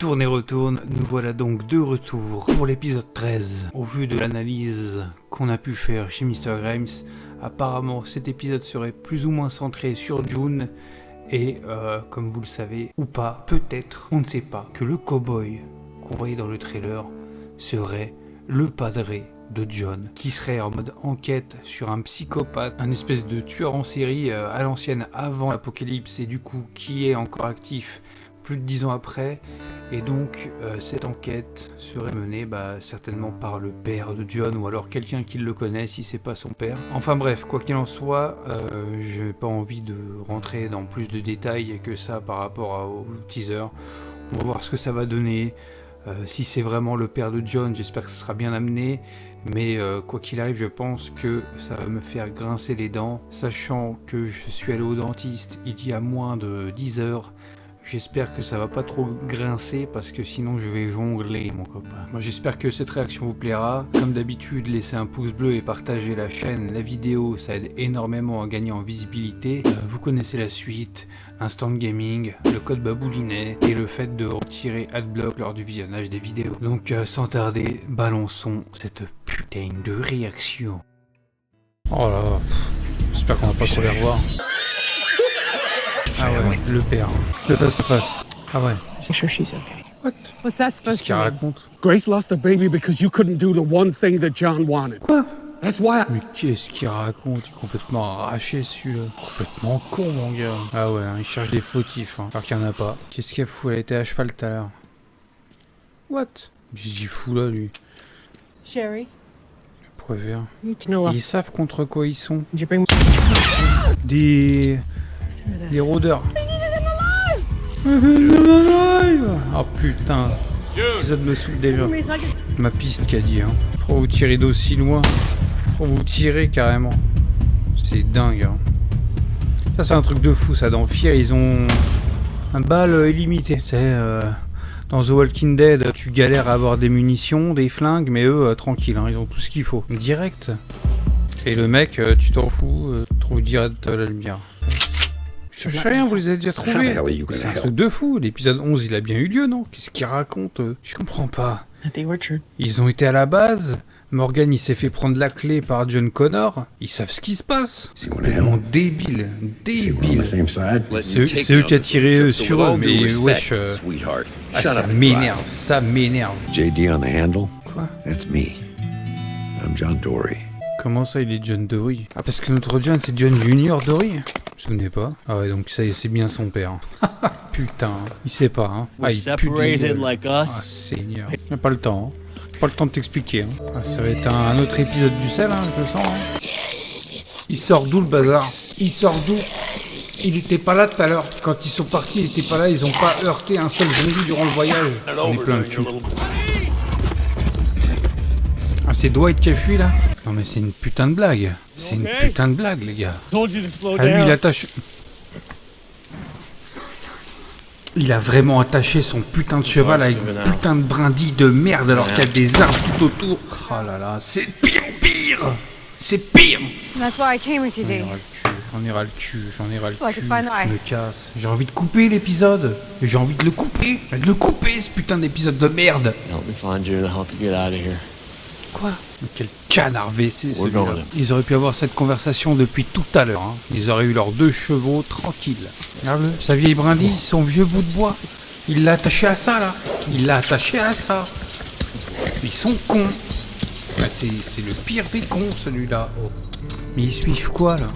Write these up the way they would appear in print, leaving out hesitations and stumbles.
Tourne et retourne, nous voilà donc de retour pour l'épisode 13. Au vu de l'analyse qu'on a pu faire chez Mr. Grimes, apparemment cet épisode serait plus ou moins centré sur June. Et comme vous le savez, ou pas, peut-être, on ne sait pas, que le cowboy qu'on voyait dans le trailer serait le padré de John, qui serait en mode enquête sur un psychopathe, un espèce de tueur en série à l'ancienne avant l'apocalypse, et du coup qui est encore actif plus de 10 ans après. Et donc cette enquête serait menée certainement par le père de John, ou alors quelqu'un qui le connaît si c'est pas son père. Enfin bref, quoi qu'il en soit, j'ai pas envie de rentrer dans plus de détails que ça par rapport au teaser. On va voir ce que ça va donner. Si c'est vraiment le père de John, j'espère que ça sera bien amené. Mais quoi qu'il arrive, je pense que ça va me faire grincer les dents, sachant que je suis allé au dentiste il y a moins de 10 heures. J'espère que ça va pas trop grincer parce que sinon je vais jongler, mon copain. Moi j'espère que cette réaction vous plaira. Comme d'habitude, laissez un pouce bleu et partagez la chaîne, la vidéo, ça aide énormément à gagner en visibilité. Vous connaissez la suite, Instant Gaming, le code Baboulinet et le fait de retirer Adblock lors du visionnage des vidéos. Donc sans tarder, balançons cette putain de réaction. Oh là, j'espère qu'on va pas trop les revoir. Ah ouais, le père. Le face-à-face. Ah ouais. I'm sure she's okay. What? What's that Qu'est-ce supposed qu'il to mean? raconte? Grace lost the baby because you couldn't do the one thing that John wanted. Quoi? That's why I... Mais qu'est-ce qu'il raconte? Il est complètement arraché celui-là. Complètement con, mon gars. Ah ouais, il cherche des fautifs, alors qu'il n'y en a pas. Qu'est-ce qu'elle fout? Elle était à cheval tout à l'heure. What? Qu'est-ce qu'il fout là, lui? Sherry, Pourquoi faire? you need to know. Ils savent contre quoi ils sont. Did you bring Des rôdeurs. Oh putain. L'épisode me saoule déjà. Ma piste qu'a dit, hein. Pourquoi vous tirez d'aussi loin? Pourquoi vous tirez carrément? C'est dingue, hein. Ça c'est un truc de fou, ça. Dans Fear, ils ont un balle illimité. Tu sais, dans The Walking Dead, tu galères à avoir des munitions, des flingues, mais eux, tranquille, hein, ils ont tout ce qu'il faut. Direct. Et le mec, tu t'en fous, trouve direct la lumière. Je cherche rien, vous les avez déjà trouvés. C'est un truc de fou. L'épisode 11, il a bien eu lieu, non? Qu'est-ce qu'il raconte? Je comprends pas. at the orchard? Ils ont été à la base. Morgan, il s'est fait prendre la clé par John Connor. Ils savent ce qui se passe. C'est complètement débile. Débile. C'est eux qui a tiré sur eux, mais wesh. Ça m'énerve. Ça m'énerve. JD on the handle? Quoi? That's me. I'm John Dory. Comment ça, il est John Dory? Ah, parce que notre John, c'est John Junior Dory? Je me souvenais pas. Ah ouais, donc ça y est, c'est bien son père. Putain, il sait pas, hein. Ah, il pue de gueule. Ah, Seigneur. Il a pas le temps, hein. Pas le temps de t'expliquer, hein. Ah, ça va être un autre épisode du sel, hein, je le sens, hein. Il sort d'où, le bazar? Il sort d'où? Il était pas là tout à l'heure. Quand ils sont partis, il était pas là. Ils ont pas heurté un seul zombie durant le voyage. On est plein le cul. Ah, c'est Dwight qui a fui, là? Non, mais c'est une putain de blague. C'est une putain de blague, les gars. Ah, lui, il attache... Il a vraiment attaché son putain de cheval avec une putain de brindille de merde alors qu'il y a des arbres tout autour. Oh là là, c'est pire. C'est pire. That's why I came with you, Dee. J'en ai ras le cul. So I could find the Je me casse. J'ai envie de couper l'épisode. J'ai envie de le couper. Ce putain d'épisode de merde. Help me find you and help you get out of here. Quoi? Mais quel canard WC celui-là. Ils auraient pu avoir cette conversation depuis tout à l'heure, hein. Ils auraient eu leurs 2 chevaux tranquilles. Regarde-le, sa vieille brindille, son vieux bout de bois. Il l'a attaché à ça, là. Ils sont cons. Ah, c'est le pire des cons, celui-là. Mais ils suivent quoi, là?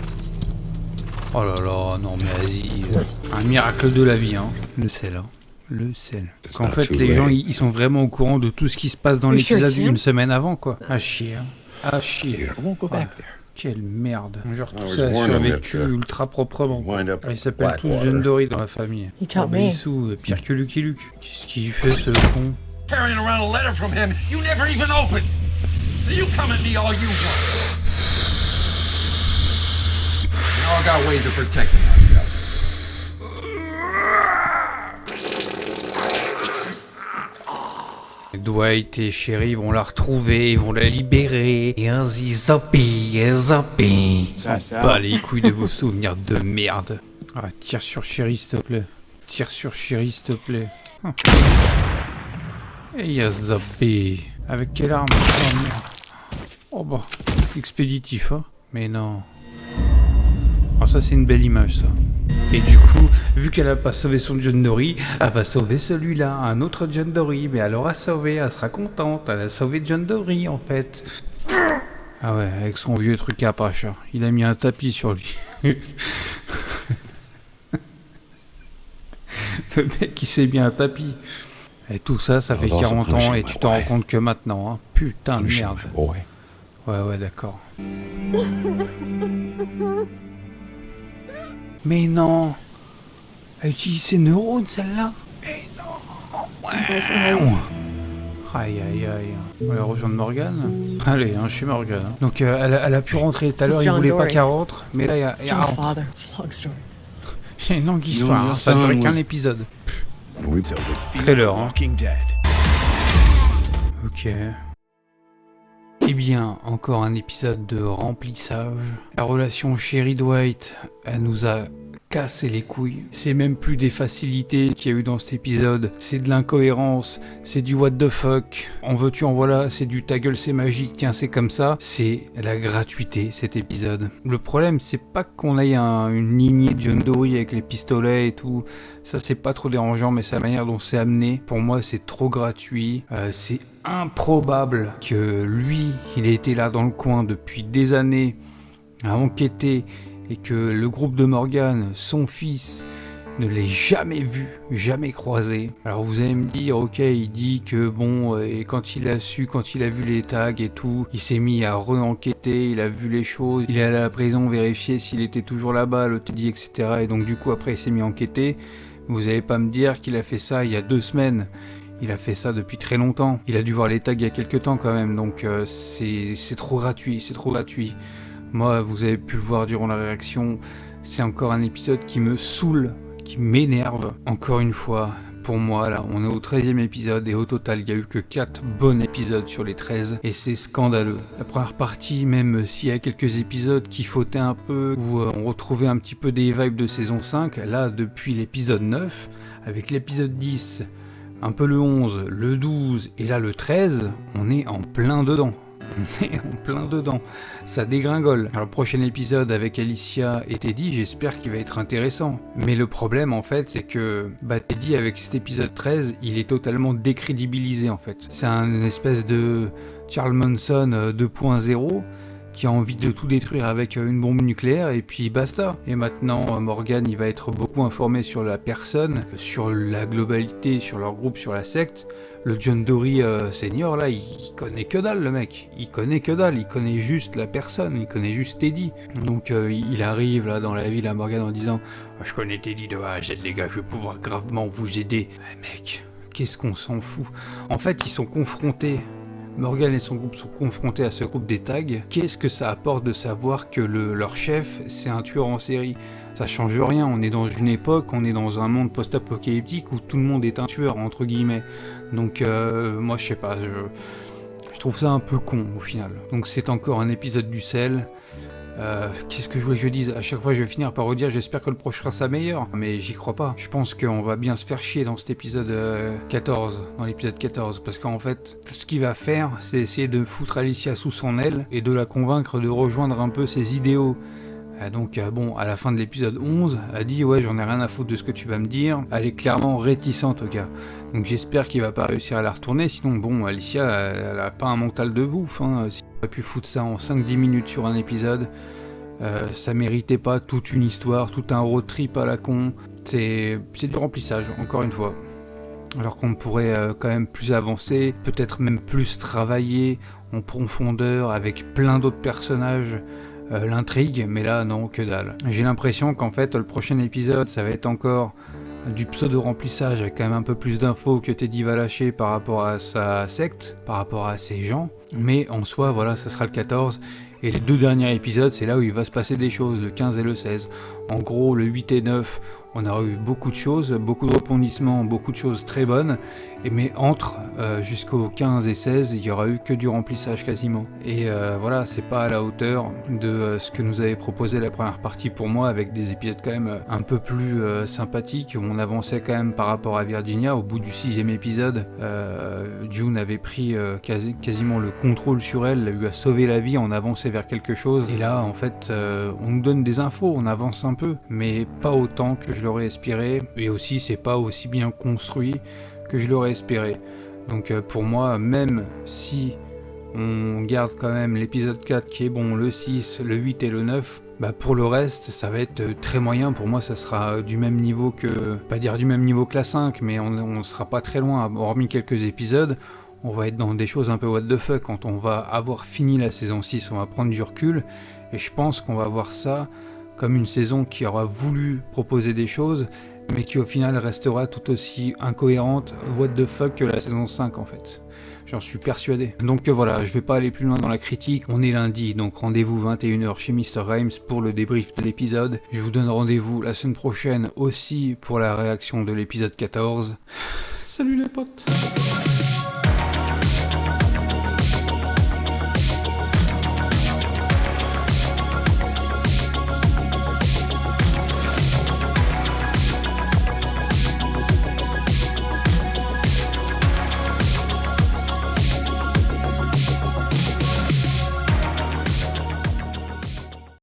Oh là là, non mais vas-y. Un miracle de la vie, hein. Le sel, hein. Le sel. En fait, les gens, ils sont vraiment au courant de tout ce qui se passe dans l'épisode une semaine avant, quoi. À chier. À chier. Ah, quelle merde. Genre tout ça survécu ultra proprement. Ils s'appellent tous John Dory dans la famille. Obéissou, pire que Lucky Luke. Qu'est-ce qu'il fait, ce con? Carrying around a letter from him you never even opened. So you come at me all you want. We all got ways of protecting ourselves. Dwight et Sherry vont la retrouver, ils vont la libérer. Et ainsi, zappi. Pas les couilles de vos souvenirs de merde. Ah, tire sur Sherry, s'il te plaît. Et il y a zappé. Avec quelle arme? Oh merde. Oh bah, expéditif, hein. Mais non. Alors ça, c'est une belle image, ça. Et du coup, vu qu'elle a pas sauvé son John Dory, elle va sauver celui-là, un autre John Dory. Mais elle aura sauvé, elle sera contente. Elle a sauvé John Dory, en fait. Ah ouais, avec son vieux truc à Apache. Il a mis un tapis sur lui. Le mec, il s'est mis un tapis. Et tout ça, ça fait 40 ans et tu t'en rends compte que maintenant, hein. Putain de merde. Ouais, d'accord. Mais non. Elle utilise ses neurones, celle-là. Mais non. Ouais. Aïe. On va rejoindre Morgane. Allez, hein, je suis Morgane. Hein. Donc, elle a pu rentrer. Tout à l'heure, il voulait pas qu'elle rentre. Mais là, il y a... John's father. It's a long story. C'est une longue histoire. Hein. Ça a duré qu'un épisode. Trailer, hein. Ok. Eh bien, encore un épisode de remplissage. La relation Sherry Dwight, elle nous a cassé les couilles. C'est même plus des facilités qu'il y a eu dans cet épisode. C'est de l'incohérence, c'est du what the fuck. En veux-tu, en voilà, c'est du ta gueule, c'est magique, tiens, c'est comme ça. C'est la gratuité, cet épisode. Le problème, c'est pas qu'on ait une lignée de John Dory avec les pistolets et tout. Ça, c'est pas trop dérangeant, mais c'est la manière dont c'est amené. Pour moi, c'est trop gratuit. C'est improbable que lui, il ait été là dans le coin depuis des années à enquêter et que le groupe de Morgan, son fils, ne l'ait jamais vu, jamais croisé. Alors vous allez me dire, ok, il dit que bon, et quand il a vu les tags et tout, il s'est mis à re-enquêter, il a vu les choses, il est allé à la prison vérifier s'il était toujours là-bas, le Teddy, etc. Et donc du coup après il s'est mis à enquêter. Vous n'allez pas me dire qu'il a fait ça il y a 2 semaines. Il a fait ça depuis très longtemps. Il a dû voir les tags il y a quelques temps quand même, donc c'est trop gratuit, c'est trop gratuit. Moi, vous avez pu le voir durant la réaction, c'est encore un épisode qui me saoule, qui m'énerve. Encore une fois, pour moi, là, on est au 13e épisode et au total, il n'y a eu que 4 bons épisodes sur les 13 et c'est scandaleux. La première partie, même s'il y a quelques épisodes qui fautaient un peu, où on retrouvait un petit peu des vibes de saison 5, là, depuis l'épisode 9, avec l'épisode 10, un peu le 11, le 12 et là le 13, on est en plein dedans. On est en plein dedans, ça dégringole. Alors le prochain épisode avec Alicia et Teddy, j'espère qu'il va être intéressant. Mais le problème en fait, c'est que Teddy avec cet épisode 13, il est totalement décrédibilisé en fait. C'est un espèce de Charles Manson 2.0 qui a envie de tout détruire avec une bombe nucléaire et puis basta. Et maintenant Morgan il va être beaucoup informé sur la personne, sur la globalité, sur leur groupe, sur la secte. Le John Dory senior là, il connaît que dalle le mec, il connaît que dalle, il connaît juste la personne, il connaît juste Teddy. Donc il arrive là dans la ville à Morgan en disant je connais Teddy de A à Z les gars, je vais pouvoir gravement vous aider. Mec, qu'est-ce qu'on s'en fout. En fait ils sont confrontés. Morgan et son groupe sont confrontés à ce groupe des tags. Qu'est-ce que ça apporte de savoir que leur chef, c'est un tueur en série? Ça change rien, on est dans une époque, on est dans un monde post-apocalyptique où tout le monde est un tueur, entre guillemets. Donc moi je sais pas, je trouve ça un peu con au final. Donc c'est encore un épisode du sel. Qu'est-ce que je voulais que je dise? À chaque fois je vais finir par redire j'espère que le prochain sera meilleur, mais j'y crois pas. Je pense qu'on va bien se faire chier dans cet épisode 14, dans l'épisode 14, parce qu'en fait tout ce qu'il va faire c'est essayer de foutre Alicia sous son aile et de la convaincre de rejoindre un peu ses idéaux. Donc bon, à la fin de l'épisode 11, elle dit ouais j'en ai rien à foutre de ce que tu vas me dire. Elle est clairement réticente au gars. Donc j'espère qu'il va pas réussir à la retourner, sinon bon Alicia elle a pas un mental de bouffe. Hein. Si on aurait pu foutre ça en 5-10 minutes sur un épisode, ça méritait pas toute une histoire, tout un road trip à la con. C'est du remplissage, encore une fois. Alors qu'on pourrait quand même plus avancer, peut-être même plus travailler en profondeur avec plein d'autres personnages. L'intrigue, mais là non, que dalle. J'ai l'impression qu'en fait le prochain épisode ça va être encore du pseudo-remplissage avec quand même un peu plus d'infos que Teddy va lâcher par rapport à sa secte, par rapport à ses gens, mais en soi voilà, ça sera le 14 et les 2 derniers épisodes c'est là où il va se passer des choses, le 15 et le 16. En gros le 8 et 9 on aura eu beaucoup de choses, beaucoup de rebondissements, beaucoup de choses très bonnes mais entre jusqu'au 15 et 16, il y aura eu que du remplissage quasiment. Et voilà, c'est pas à la hauteur de ce que nous avait proposé la première partie pour moi, avec des épisodes quand même un peu plus sympathiques. On avançait quand même par rapport à Virginia. Au bout du 6e épisode, June avait pris quasiment le contrôle sur elle, lui a sauvé la vie, on avançait vers quelque chose. Et là, en fait, on nous donne des infos, on avance un peu, mais pas autant que je l'aurais espéré. Et aussi, c'est pas aussi bien construit que je l'aurais espéré. Donc pour moi, même si on garde quand même l'épisode 4 qui est bon, le 6, le 8 et le 9, bah pour le reste, ça va être très moyen. Pour moi, ça sera du même niveau que... pas dire du même niveau que la 5, mais on sera pas très loin, hormis quelques épisodes. On va être dans des choses un peu what the fuck. Quand on va avoir fini la saison 6, on va prendre du recul. Et je pense qu'on va voir ça comme une saison qui aura voulu proposer des choses, mais qui au final restera tout aussi incohérente, what the fuck, que la saison 5 en fait. J'en suis persuadé. Donc voilà, je vais pas aller plus loin dans la critique. On est lundi, donc rendez-vous 21h chez Mr. Grimes pour le débrief de l'épisode. Je vous donne rendez-vous la semaine prochaine aussi pour la réaction de l'épisode 14. Salut les potes!